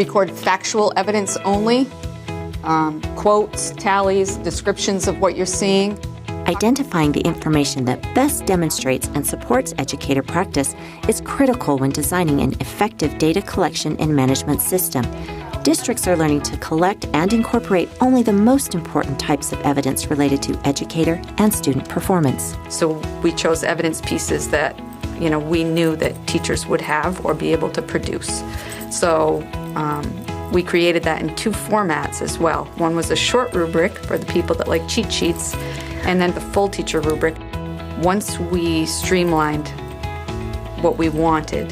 record factual evidence only, quotes, tallies, descriptions of what you're seeing. Identifying the information that best demonstrates and supports educator practice is critical when designing an effective data collection and management system. Districts are learning to collect and incorporate only the most important types of evidence related to educator and student performance. So we chose evidence pieces that, we knew that teachers would have or be able to produce. So we created that in 2 formats as well. One was a short rubric for the people that like cheat sheets, and then the full teacher rubric. Once we streamlined what we wanted,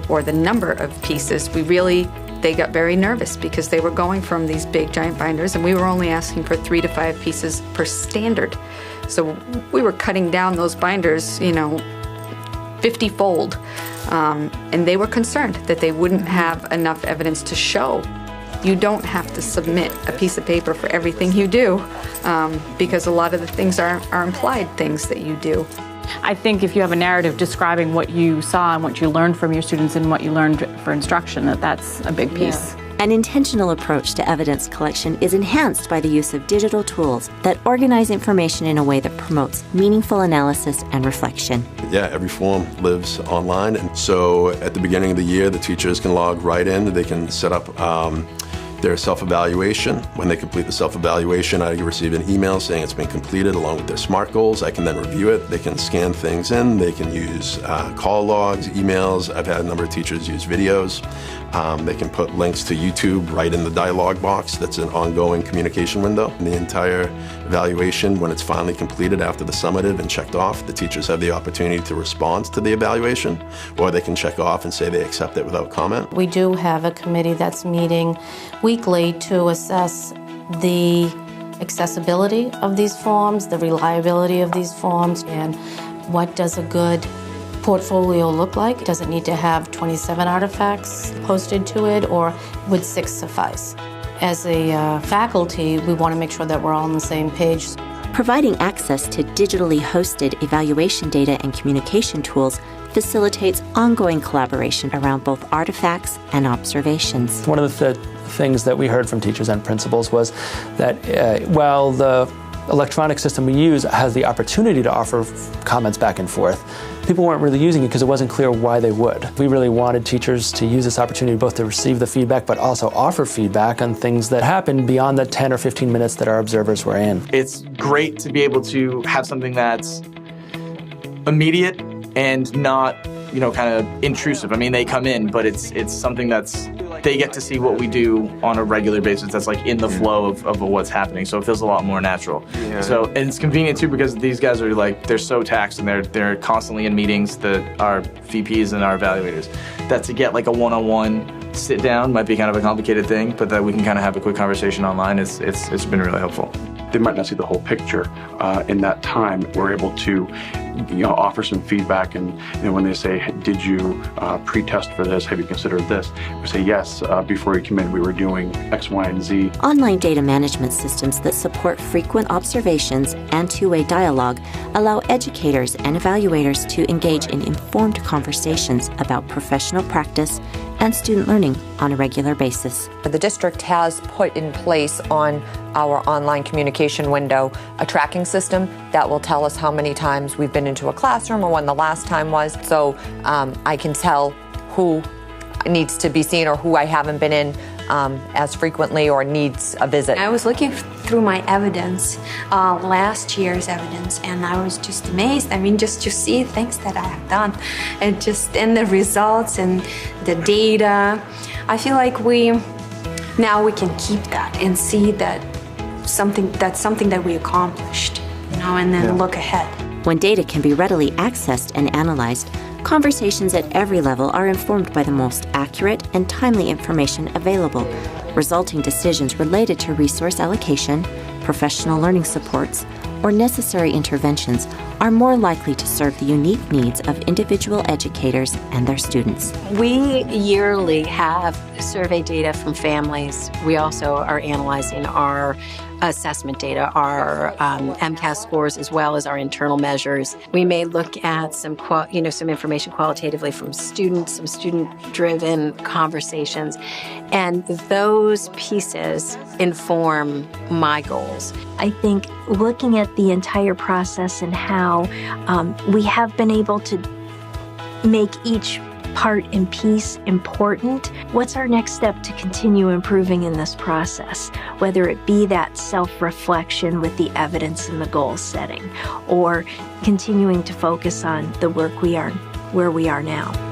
or the number of pieces, they got very nervous because they were going from these big giant binders, and we were only asking for 3 to 5 pieces per standard. So we were cutting down those binders, 50-fold. And they were concerned that they wouldn't have enough evidence to show. You don't have to submit a piece of paper for everything you do, because a lot of the things are implied things that you do. I think if you have a narrative describing what you saw and what you learned from your students and what you learned for instruction, that's a big piece. Yeah. An intentional approach to evidence collection is enhanced by the use of digital tools that organize information in a way that promotes meaningful analysis and reflection. Yeah, every form lives online, and so at the beginning of the year, the teachers can log right in. They can set up their self-evaluation. When they complete the self-evaluation, I receive an email saying it's been completed along with their SMART goals. I can then review it. They can scan things in. They can use call logs, emails. I've had a number of teachers use videos. They can put links to YouTube right in the dialog box. That's an ongoing communication window. In the entire evaluation, when it's finally completed after the summative and checked off, the teachers have the opportunity to respond to the evaluation, or they can check off and say they accept it without comment. We do have a committee that's meeting weekly to assess the accessibility of these forms, the reliability of these forms, and what does a good portfolio look like? Does it need to have 27 artifacts posted to it, or would 6 suffice? As a faculty, we want to make sure that we're all on the same page. Providing access to digitally hosted evaluation data and communication tools facilitates ongoing collaboration around both artifacts and observations. One of the things that we heard from teachers and principals was that while the electronic system we use has the opportunity to offer comments back and forth, people weren't really using it because it wasn't clear why they would. We really wanted teachers to use this opportunity both to receive the feedback but also offer feedback on things that happened beyond the 10 or 15 minutes that our observers were in. It's great to be able to have something that's immediate and not, kind of intrusive. I mean, they come in, but it's something they get to see what we do on a regular basis that's like in the flow of what's happening, so it feels a lot more natural. Yeah. So, and it's convenient too because these guys are they're so taxed and they're constantly in meetings, our VPs and our evaluators, that to get like a one-on-one sit down might be kind of a complicated thing, but that we can kind of have a quick conversation online, it's been really helpful. They might not see the whole picture in that time. We're able to offer some feedback, and when they say, did you pre-test for this, have you considered this? We say, yes, before you come in we were doing X, Y, and Z. Online data management systems that support frequent observations and two-way dialogue allow educators and evaluators to engage in informed conversations about professional practice and student learning on a regular basis. The district has put in place on our online communication window a tracking system that will tell us how many times we've been into a classroom or when the last time was. So I can tell who needs to be seen or who I haven't been in as frequently or needs a visit. I was looking through my evidence, last year's evidence, and I was just amazed. I mean, just to see things that I have done and the results and the data. I feel like now we can keep that and see that that's something that we accomplished, and then look ahead. When data can be readily accessed and analyzed, conversations at every level are informed by the most accurate and timely information available, resulting decisions related to resource allocation, professional learning supports, or necessary interventions are more likely to serve the unique needs of individual educators and their students. We yearly have survey data from families. We also are analyzing our assessment data, our MCAS scores, as well as our internal measures. We may look at some information qualitatively from students, some student-driven conversations, and those pieces inform my goals. I think looking at the entire process and how we have been able to make each part and piece important. What's our next step to continue improving in this process? Whether it be that self-reflection with the evidence and the goal setting, or continuing to focus on the work where we are now.